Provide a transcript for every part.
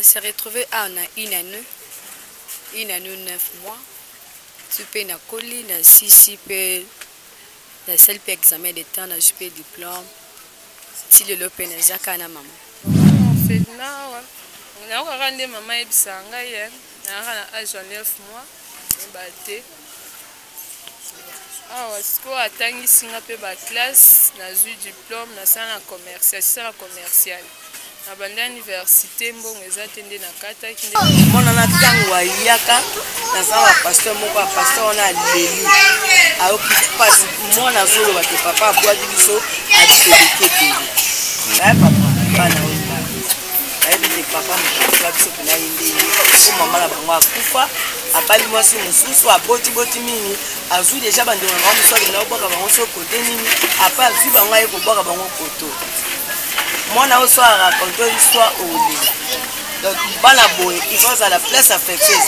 s'est retrouvé à une année 9 mois. Tu peux na colis, na 6 peu, na seul peu examen de temps, na jupe diplôme. Si le lope na zaka na maman. En fait, on a regardé maman et bisanga hier. On a âge 9 mois. Baté. Ah, est-ce qu'on attend ici un peu ma classe, na ju diplôme, na sana commercial. Na banda université mbongo ezatende na kata kinde. Mona na tango ayaka na sawa pasteur moko pasteur on a leli. A occupation mona zolo ba papa boadi biso a dibekete. Na papa bana onda. Ai bi papa mko biso kuna indi ko mama na bango akufa abali mwasi mususu aboti mini azu deja bandonga bango so na oboka bango so kote nini apa azu bango aye ko boka bango koto. Moi, je suis raconté l'histoire au lit. Donc, il faut à la place affectée.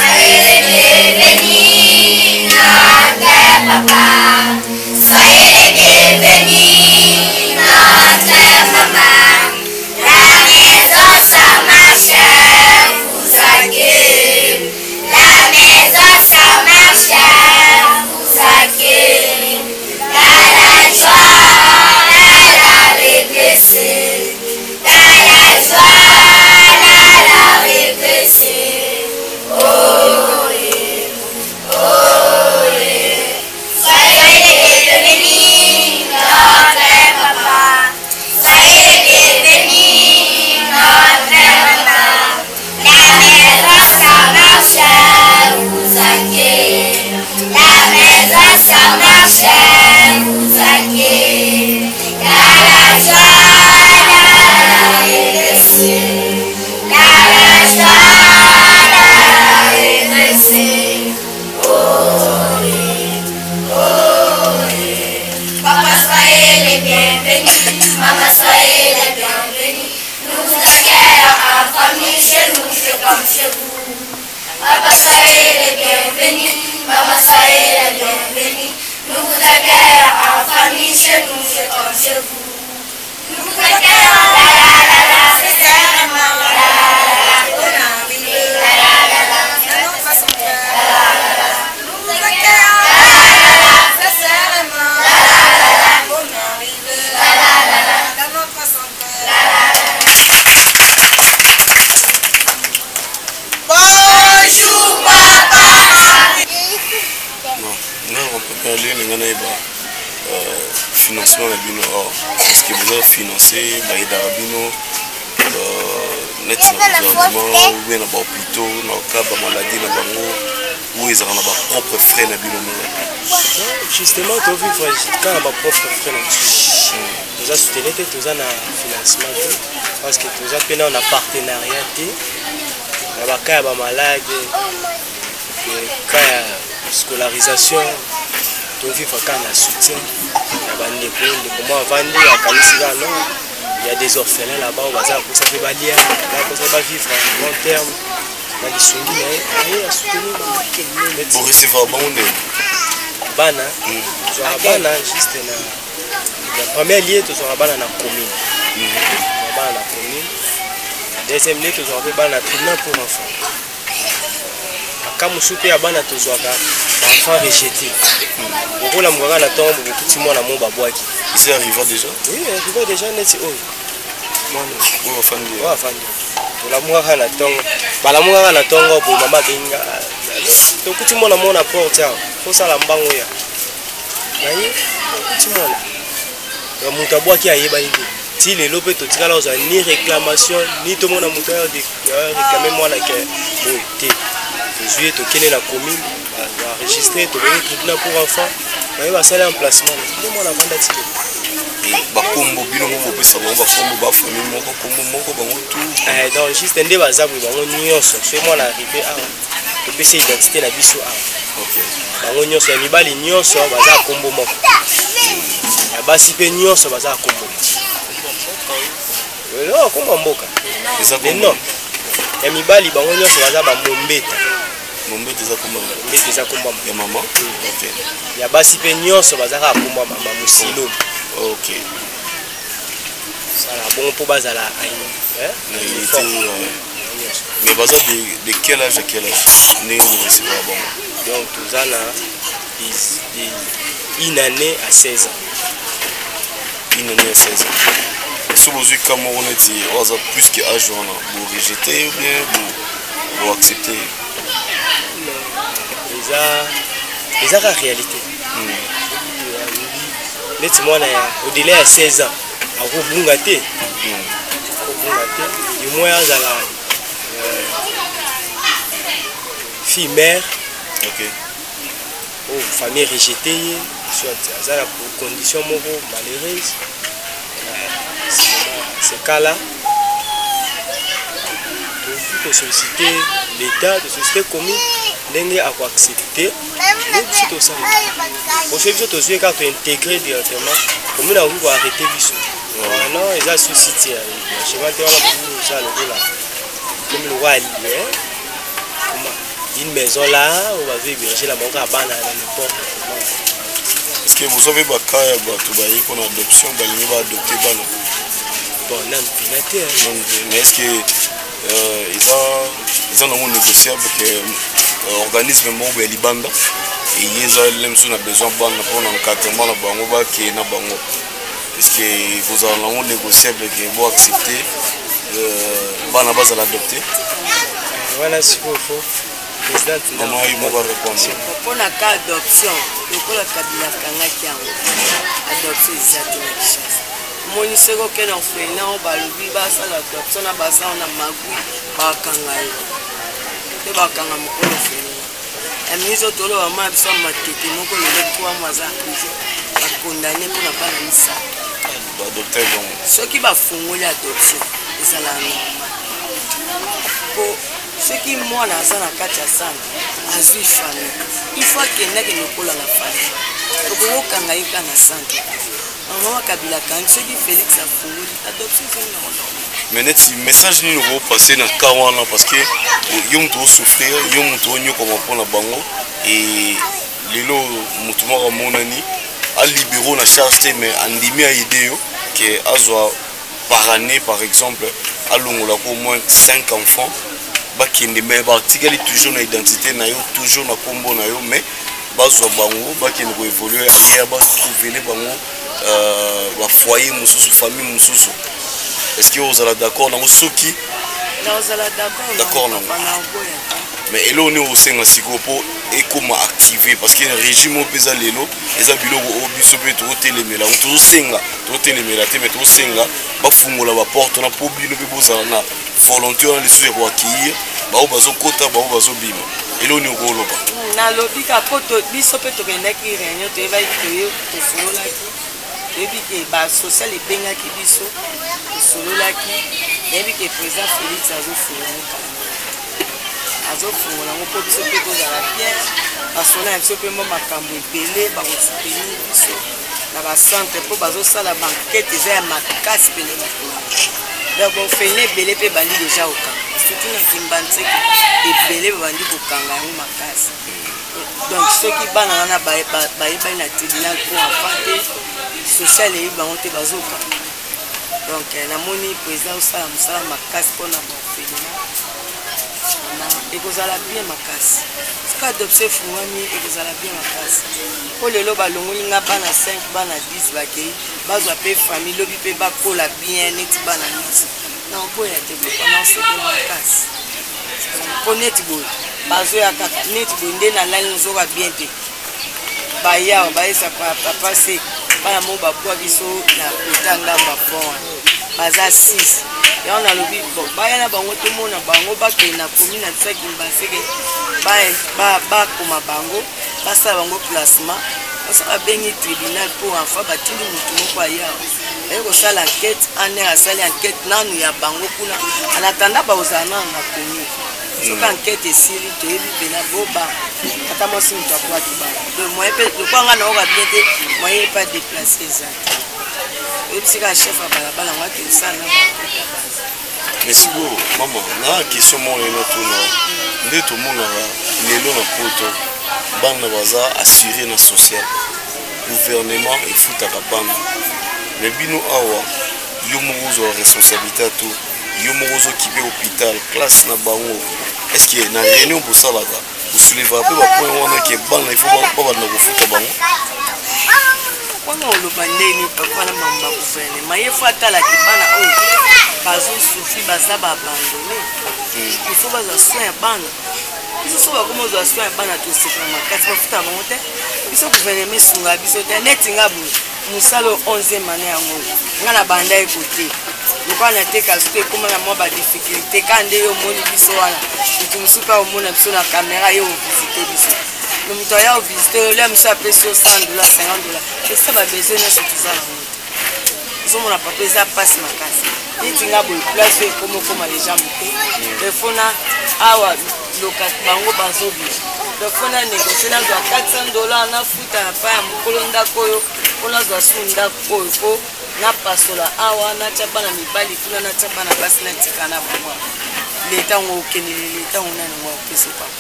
Soyez les bienvenus, notre papa. Soyez les bienvenus, notre maman. La maison ça marche, vous accueille. La maison ça marche, vous accueille. La joie, la régressée. La joie, la régressée. Oh, yeah. Oh, yeah. Soyez les bénis, notre papa. Soyez les bénis, notre maman. La maison ça marche, vous accueille. La maison ça marche, vous accueille. La joie, la régressée. La joie. Oh, yeah. Oh, yeah. Papa, soyez les bienvenus. Maman, soyez les bienvenus. Nous vous accueillons en famille chez nous, c'est comme chez vous. Papa, soyez les bienvenus. Maman, soyez les bienvenus. Nous vous accueillons en famille chez nous, c'est comme chez vous. Nous vous accueillons sincèrement. Bonjour papa. Non, on peut parler de financement parce que vous avez financé Baïdarabino, net gouvernement, ou bien plutôt dans le cas de maladie, où ils ont leurs propres frais. Justement, tu as vu quand on a propres frais, nous avons soutenu que nous avons un financement parce que nous avons un partenariat. Il y a des cas de malades, des cas de scolarisation, tu as vu quand on a soutien. Il y a des orphelins là-bas, on va vivre à long terme. Pour recevoir bon Bana, juste la première lieu, tu seras dans la commune. Deuxième lieu, tu seras dans la tribunal pour enfants. Quand tu es dans la tu seras enfant rejeté. Beaucoup de gens la tombe, beaucoup de gens mon babouaki. C'est arrivé déjà? Oui, arrivé déjà, net oui. Pour enfant. Pour la moura la tombe. Par la moura la tombe pour maman benga. Donc tout le monde a mon apport, tiens. Faut ça la mbango ya. Voyez? Tout le monde. Le mutabouaki a yeba ibi. Si les lopes tout ça là, ni réclamation, ni tout le monde a monté réclamer moi la que bon. tozwi tokende na commune enregistré tobenge tribunal pour enfants baye basali emplacement nde mwana avanda ti bakombo bino moko opesa bango bakombo bafamille moko kombo moko bango tout donc juste nde baza boye bango nyonso soki mwana arrivé awa topesa identité na biso awa bango nyonso ya mibali nyonso baza ya kombo moko ya basi mpe nyonso baza ya kombo no kombo mboka non ya mibali bango nyonso baza bamombeta mombeta eza kombo mombeta eza kombo ya mama ya basi mpe nyonso baza kaka kombo ya mama mosilo ok sala bongo mpo bazala na unité mais baza de quel âge à quel âge ndenge recevra bango donc toza na une année à 16 ans une année à 16 ans so bozwi ka moko neti oaza plus que âge wana borejete ou bien boaccepte eza ka réalité neti mwana ya au-delà ya 16 ans akobunga te du moins azala fille mère famille rejetée ye soit aza na condition moko malheureuse ce cas là tofi kosolliciter l'état de société commune ndenge akoaccepte nde biso tosala osoki biso tozwi kaka tointégré directement commune akoki koarrete biso non eza souci ti ya chemin te wana bomi oza lokola komi lokwa alie une maison là où on va héberger la banque à bana n'importe comment. Est-ce que vous avez des cas de qu'on adoption balingi ba adopter bana bon non pinaté mais est-ce que ils ont négocié avec organisme moko ya libanda et ils ont même si on a besoin bana pour l'encadrement la bango ba qui na bango est-ce que vous allez négocier avec vous accepter bana bas à l'adopter voilà ce qu'il faut. Comment ils vont répondre? Pour la cas d'adoption, le coup la Kabila Kangaki adoption is a delicious. Mon isego que l'on fait là, on va le vivre à l'adoption, on a basé on a magui, pas Kangaï. Le Bakanga Moko fait. Et nous autres, on a mal sur ma tête, nous on est trois mois à prison, à condamner pour la balance. Adopter bon. Ce qui va fonder l'adoption, c'est la normal. Ce qui moi na sana kati ya sana azwi famille il faut que ndeke lokola la famille toko kanga yika na santé mama Kabila kan ce qui Félix a fondé adoption c'est normal mais net message ni no passer na kawana parce que yom to souffrir yom to nyo comme pour na bango et lelo mutuma ka monani a libéro na charge mais andimi a idée yo que azwa par année par exemple à longola au moins 5 enfants bakende mais batikali toujours na identité na yo toujours na kombo na yo mais bazwa bango bakende ko évoluer ailleurs ba trouver bango ba foyer mususu famille mususu est-ce que vous êtes d'accord na soki na vous êtes d'accord na mais elo ne osenga sikopo et comment activer parce que le régime opeza lelo eza biloko obiso pe to telemela to senga te mais to senga ba fungola ba porte na po bino pe bozala na volonté na lisu ko accueillir ba o bazo kota ba o bazo bima elo ne ko loba na lobi ka poto biso pe to benda ki réunion to eva itoyo to solola ki ebi ke ba social e benga ki biso to solola ki ebi ke président Félix azofungola ngo po biso pe kozala bien basona ya biso pe mo makambo ebele bakosoutenir biso na bacentre mpo bazosala bankete eza ya makasi pene bakolo donc bofene ebele mpe bandi deja kokanga surtout na kimbanzeke ebele babandi kokanga yango makasi donc soki bana wana bayebani na tribunal po enfant te social eyebi bango te bazokanga donc namoni président osala mosala makasi mpona baofenema ekozala bien makasi soki adoption efungwami ekozala bien makasi mpo lelo balongolinga bana 5 bana 10 bakei bazwa mpe famille lobi mpe bakola bien neti bana neti na oboya te kopanaseke makasi mpo neti boye bazoya kaka neti boye nde na lani ozoka bien te bayawa bayesa papa se bana mo babwa biso na kota ngamba bon baza 6 yango nalobi baya na bango tomona bango bakende na commune na biso ya Kimbaseke bakoma bango basala bango placement basa babengi tribunal mpo enfa batindi motu moko ayawa aye kosala enquête aner asali enquête nanu ya bango kuna anatanda bakozala nanu na commune soki enquête esili toyebi mpena boba ata mwasi moto akwaki bango moye mpe lokwanga naoka bien te moye epa déplace eza oyebisika chef ya balabala ngo akesala na bakuta base. Mais sikoyo mama na question moko ena tuna nde tomonaka lelo na poto bana baza assuré na social gouvernement efutaka bana mais bino awa yo moko ozwa responsabilité ya to yo moko ozokipe hôpital classe na bango est-ce que na réunion bosalaka bosoulevaka mpe bapoint wana ke bana ifo babanda kofuta bango wana oloba ndeni papa na mamba gouvernement ye fo atalaki bana oyo bazosufri baza babandone ifo bazwa soin ya bana biso so bakoma ozwa soin ya bana tosekana makasi bafuta bango te biso gouvernement esungaa biso te neti nga boye mosala 11e année yango nga na banda ekote lokola nateka soki ekoma na mwa badifficulté ka nde yo omoni biso wana motu mosusu mpe omona biso na caméra ye ovisite biso le moto aya ovisite olia mosu apesi yo $100 $50 esa babesoin nyonso toza nango te ozomona papa eza mpasi makasi neti nga boye place oyo ekoma deja moke efona awa lokati bango bazobisa dofona négocie nazwa $400 nafuta na pa ya mokolo ndako oyo mpo nazwa su ndako oyo mpo napasola awa natya bana mibali kuna natya bana basi natika na bango leta ngo okendele leta ngo nani ngo opesa papa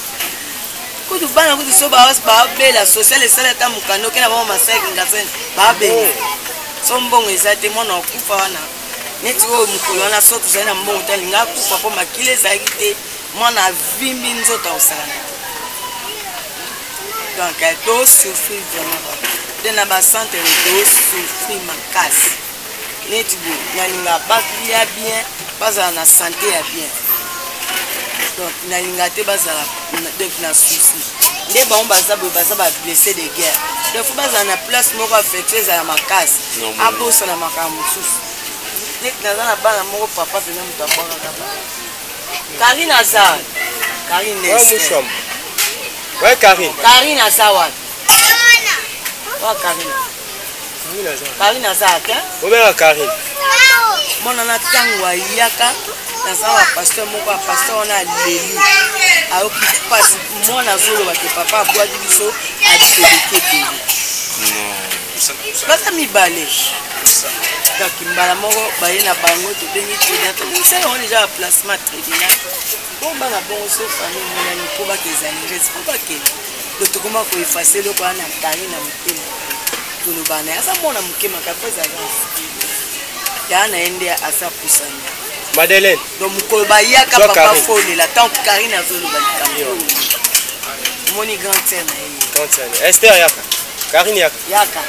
kutu bana kutu so babela social esala ata mokanda okenda bango masaki ngasene babela so mbongo eza te mwana okufa wana neti oyo mokolo wana so tozali na mbongo te alinga akufa mpo makili ezalaki te mwana avimbi nzoto akosala donc tosouffrir vraiment nde na bacentre tosouffrir makasi neti boye nalinga balia bien bazala na santé ya bien donc nalinga te bazala donc na souci nde bango baza boye baza bablessé de guerre donc fo bazala na place moko affectue ezala makasi abosana makambo mosusu neti naza na bana moko papa pena moto abwakaka bana Karine aza Karine Ouais, Karine. Karine aza wapi? Wa Karine. Karine aza ate? Obera Karine. Mona na tango ayaka naza wa pasteur moko a pasteur wana leli. Aoki pasi mona zolo ke papa abwaki biso adibeleke pele. Basa mibale. Donc mbala moko baye na bango to bengi tribunal. To ça on déjà placement tribunal. Bon bana bon so famille mona ni ko ba kezani reste ko ba ke. Donc to koma ko effacer le kwa na Karine na mutema. To no bana asa mona mukema ka pesa ya. Ya na ende asa pusana. Madeleine. Donc mukolo ba yaka papa fole la tant Karine azolo ba kamyo. Moni grand sœur na ye. Grand sœur. Esther yaka. Karine yaka. Yaka.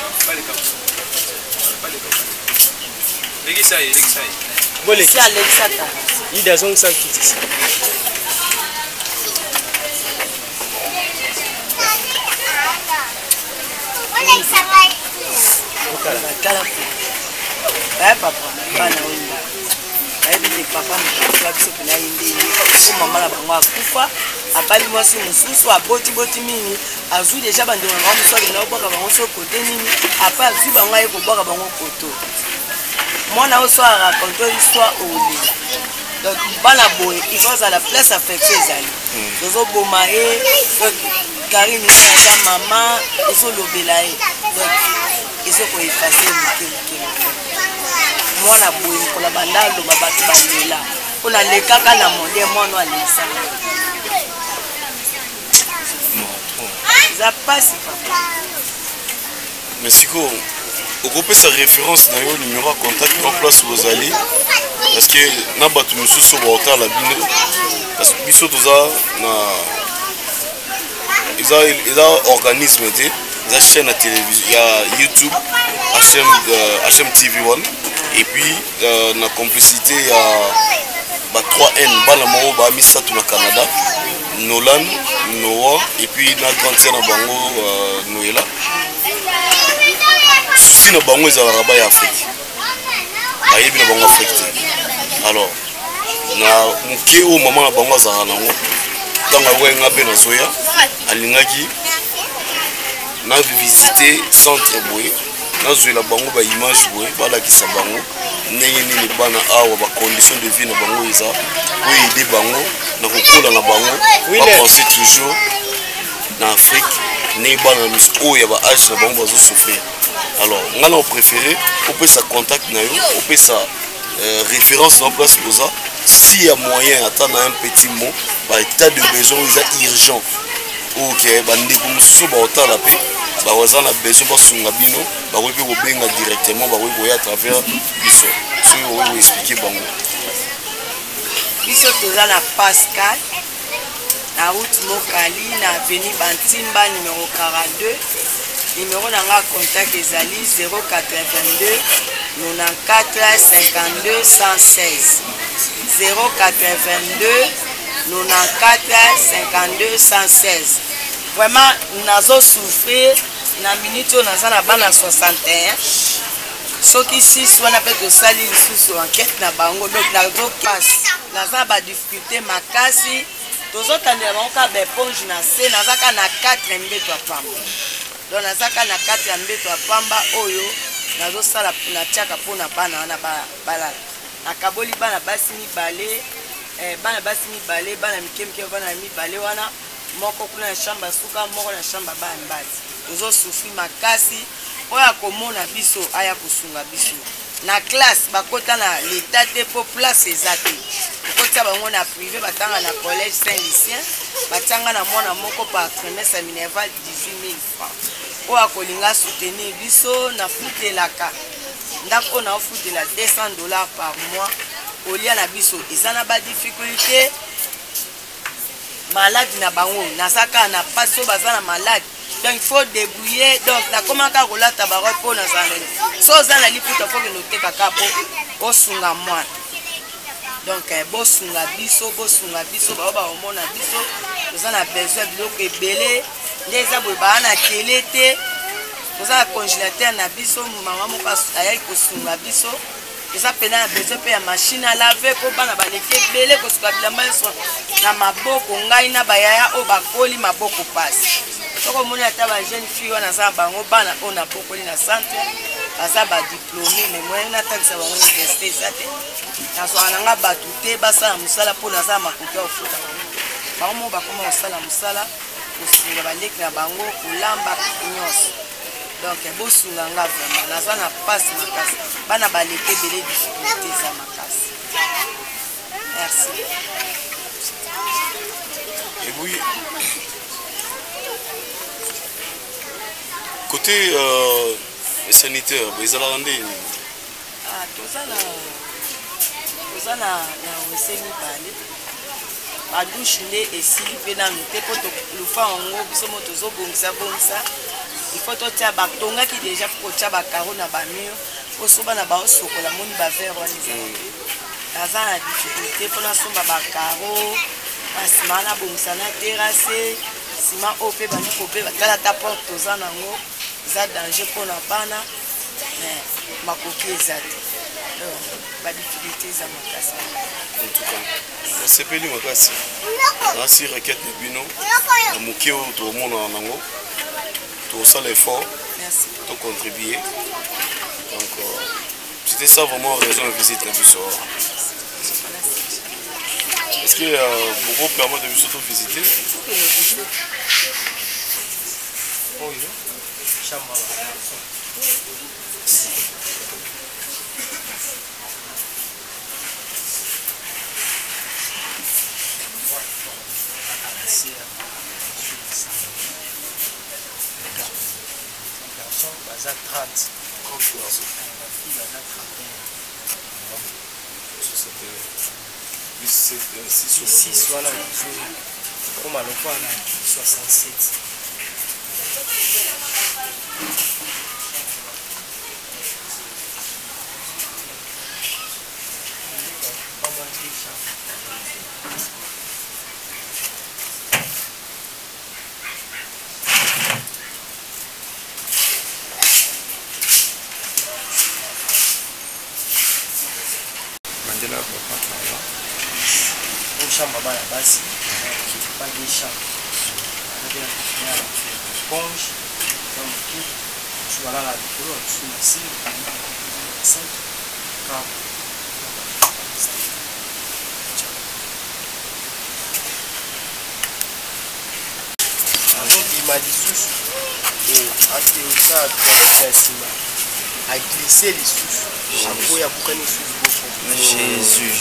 Legisai. Bolé. C'est Alexata. Il y a zone 5 qui dit. Papa, bana wenda. Ayebi papa mukula biso pena yindi. Ko mama na bango akufa, apali mwasi mususu aboti mingi, azu deja bando na bango so na oboka bango so kote nini, apa azu bango aye ko boka bango koto. Mwana oso a raconté l'histoire au lit. Donc bana boy, il faut à la place affectée zali. Dozo bomae, Karine sa maman, oso lobelae. Donc ils sont pour effacer mwana boye kola bandalo babatu bandela ona lekaka na monde mwana alisa za passe papa mais siko okopesa référence na yo numéro contact en place aux alliés parce que na batu mususu ba otala bino parce que biso toza na ils ont organisme te la chaîne à télévision, il y a YouTube, HM TV1 et puis la complicité il y a 3N, Balamoro, Bamisatu na Canada, Nolan, Noah et puis na grande sœur na bango Noëlla. Souci na bango ils ont rabat Afrique. ayebi na bango Afrique te. Alors na moke o mama na bango azala nango tanga wenga pe na zoya alingaki na visiter centre boye na zoela bango ba image boye balakisa bango ndenge nini bana awa ba condition de vie na bango eza po aider bango na kokola na bango ba penser toujours na Afrique ne bana mis oya ba âge na bango bazo souffrir. Alors ngana on préféré on peut sa contact na yo on peut sa référence en place pour ça s'il y a moyen attendre un petit mot ba état de besoin urgent. Ok bandeko mususu ba otala pe ba waza na besoin ba sunga bino ba ko pe ko benga directement ba ko ya à travers biso so on va expliquer bango biso toza na Pascal na route Mokali na avenue Bantimba numéro 42 numéro nanga contact ezali 082 94 52 116 082 94 52 116. Vraiment nazo souffrir na minute on naza na bana 61 soki 6 wana pe to sali lisusu enquête na bango donc nazo passe naza ba difficulté makasi tozo tandela bango ka ba éponge na se nazaka na 4 mbeto apamba donc nazaka na 4 mbeto apamba oyo nazo sala na tiaka pona bana wana bala nakaboli bana basi mibale bana basi mibale bana mikemike bana mibale wana moko kuna na shamba suka moko na shamba ba mbati tozo souffrir makasi oya komona biso aya kosunga biso na classe bakota na l'état te po place ezate kokota bango na privé batanga na collège Saint-Lucien batanga na mwana moko par trimestre minerval 18 000 francs oya kolinga soutenir biso na futelaka ndako na ofutela $200 par mois olia na biso ezana ba difficulté malade na bango nasaka na paso bazana malade donc il faut débrouiller donc na komaka kolata baro po na zanele so zana liputa faut que noter kaka po osunga mwana donc bosunga biso ba omona biso tozana besoin biloko ebele ndeza boy ba na télé te tozana congélateur na biso mama moko ayaki kosunga biso eza pena na besoin pe ya machine à laver po bana baleki ebele kosuka bilamba nyonso na maboko ngai na bayaya oyo bakoli maboko pasi soko omoni ata ba jeune fille wana aza bango bana oyo na bokoli na centre baza badiplôme me moyen natangisa bango université eza te nazwaka nanga bato te basala mosala mpo naza makoki ya kofuta bango moo bakoma kosala mosala kosunga baleki na bango kolamba nyonso donc bosunga nga vraiment naza na passe makasi bana baleki ebele difficulté za makasi. Merci. Et oui, côté sanitaire, ils ont rendu. Ah, toza na weseni bale ba douche nde esili pe na nte po to lufa ngo biso moto zo bongisa il faut totia batongaki déjà pour kotia ba carreau na ba mur po soba na ba sokola moni ba verre wana aza na difficulté pour na somba ba carreau asima na bongisa na terrasse sima ope ba niko pe batala ta porte toza nango za danger pour na bana mais makoki ezate donc ba difficulté za makasi en tout cas c'est peli makasi na si requête de bino na mokio to mona nango tout ça l'effort de contribuer donc c'était ça vraiment raison de visite na biso. Est-ce que beaucoup permet de biso to visiter oh yo chamba baza 30 6 wana koma lokwa na 67 Mandela papa. Une chambre à la base, qui n'est pas des chambres. Avec la éponge, donc tu vas là la vidéo, tu m'as dit, donc il m'a dit sous ça a glissé les sous. Il y a beaucoup de sous. Jésus.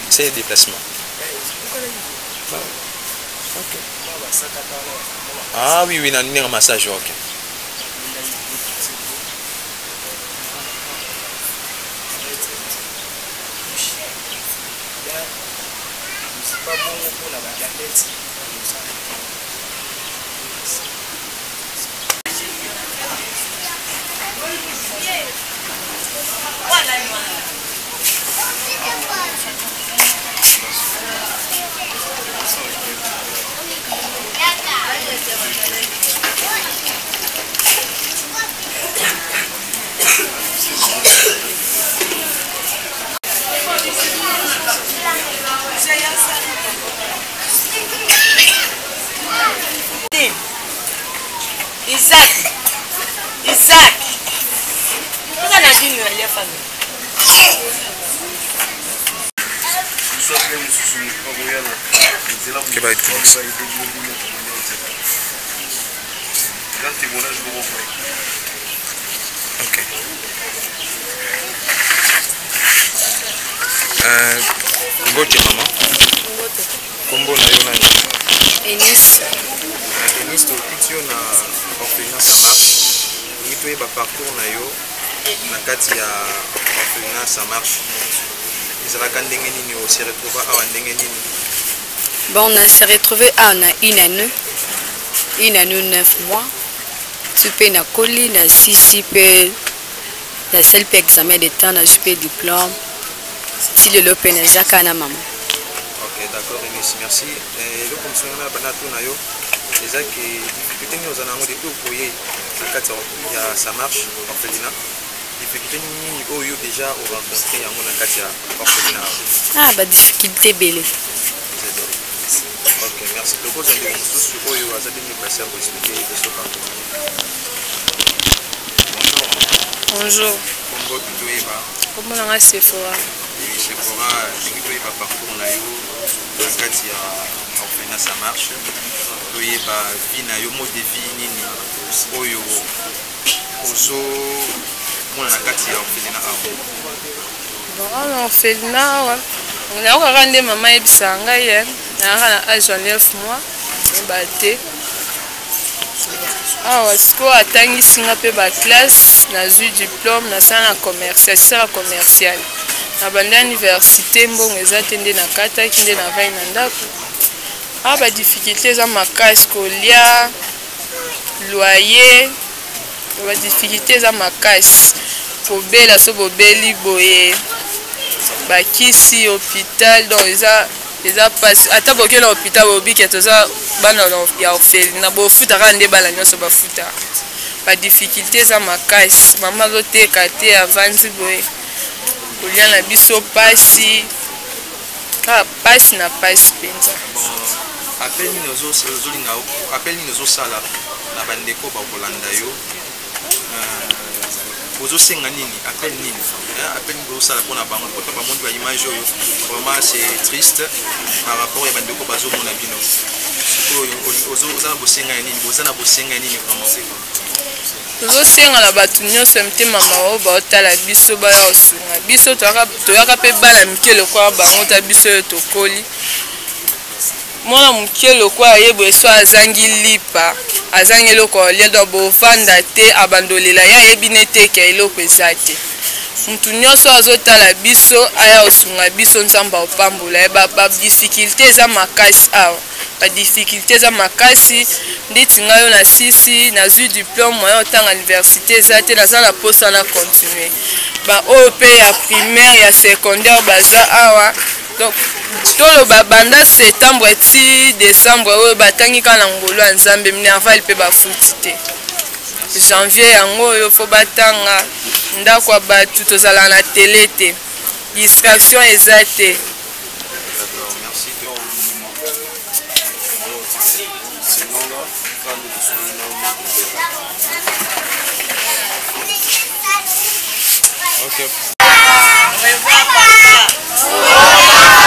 C'est des déplacements. Ah oui, il y a un massage. Ok. Pas bon pour la baguette. Isaac. Pourquoi on a dit nous aller famille? Que va être ok. Ngote mama. Kombo na yo nani? Enis. Enis to pitio na orphelinat ça marche. Ngito e ba parcours na yo na kati ya orphelinat ça marche. Ezalaka ndenge nini o se retrouver awa ndenge nini? Bon, on s'est retrouvé à une année 9 mois. Tu peux na coller na 6 peu na seul examen de temps na jupe diplôme. Si le lopen na kana maman. Ok, d'accord, merci. Et le comme ça banato na yo ezaki difficulté ni ozana ngo depuis okoye na kati ya ça marche orphelinat. Difficulté ni oyo déjà au rencontrer yango na kati ya orphelinat. Ah ba difficulté belé. Ok, merci. Le cause de Moussous, Oyo, Azadi, nous passons pour expliquer ce parcours. Bonjour. Bonjour. Comment on a Sephora? Sephora, je vais parcours na yo, na kati ya orphelinat ça marche. Oyo ba vie na yo mode de vie nini oyo ozo mona na kati ya orphelinat awo. Bon, orphelinat, on a regardé maman et bisanga hier. À 9 mois, je suis classe, j'ai diplôme, na commercial. À l'université, j'ai difficultés à ma caisse scolaire, loyer, difficultés à ma caisse. Pour belle, bakisi hôpital, donc ata boke na hôpital bobiki toza bana ya orphelinat bofuta kaka nde bana nyonso bafuta badifficulté eza makasi mama azoteka te avandi boye kolia na biso pasi kaka pasi na pasi mpenza. Appel nini ozosala na bandeko bakolanda yo ozosenga nini appel nini bozosala mpona bango mpona bamondi baimage oyo vraiment c'est triste par rapport ya bandeko bazomona bino sikoyo oza na bosenga ya nini boza na bosenga ya nini vraiment tozosenga na bato nyonso motema mawa baotala biso baya kosunga biso toyaka mpe bana mike lokola bango ta biso oyo tokoli mwana moke lokola ayebwe so azangi lipa azangi eloko alia do bovanda te abandolela ye ayebi neteka eloko eza te mutu nyonso azotala biso aya kosunga biso nzambe opambola ye badifficulté eza makasi awa badifficulté eza makasi ndeti ngai oyo na sisi nazwi diplôme moyen otanga université eza te naza na posa na continue baoyo mpe ya primaire ya secondaire baza awa donc toloba banda septembre ti décembre oyo batangi kaka na ngolo ya nzambe minerval mpe bafuti te janvier yango oyo fo batanga ndako ya bato tozala na tele te distraction eza te. Ok. Au revoir, papa.